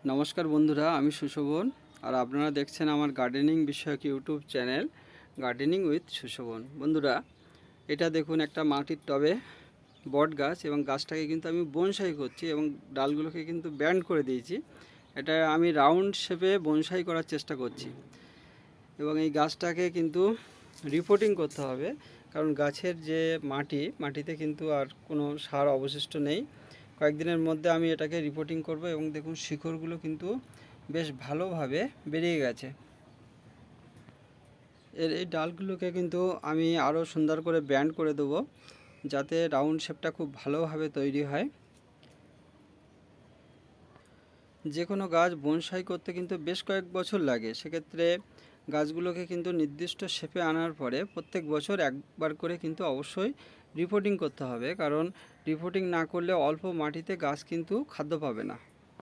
নমস্কার বন্ধুরা, আমি সুশোভন। আর আপনারা দেখছেন আমার গার্ডেনিং বিষয়ক YouTube channel gardening with Sushovan. বন্ধুরা, এটা দেখুন একটা মাটির টবে বট গাছ, এবং গাছটাকে কিন্তু আমি বনসাই করছি এবং ডালগুলোকে কিন্তু ব্যান্ড করে দিয়েছি। এটা আমি রাউন্ড শেপে বনসাই করার চেষ্টা করছি, এবং এই গাছটাকে কিন্তু রিপোর্টিং করতে হবে, কারণ গাছের যে মাটিতে কিন্তু আর কোনো সার অবশিষ্ট নেই। কয়েকদিনের মধ্যে আমি এটাকে রিপোর্টিং করব, এবং দেখুন শিকড়গুলো কিন্তু বেশ ভালোভাবে বেরিয়ে গেছে। এই ডালগুলোকে কিন্তু আমি আরও সুন্দর করে ব্যান্ড করে দেবো, যাতে রাউন্ড শেপটা খুব ভালোভাবে তৈরি হয়। যে কোনো গাছ বনসাই করতে কিন্তু বেশ কয়েক বছর লাগে। সেক্ষেত্রে গাছগুলোকে কিন্তু নির্দিষ্ট শেপে আনার পরে প্রত্যেক বছর একবার করে কিন্তু অবশ্যই রিপোর্টিং করতে হবে, কারণ রিপোর্টিং না করলে অল্প মাটিতে গাছ কিন্তু খাদ্য পাবে না।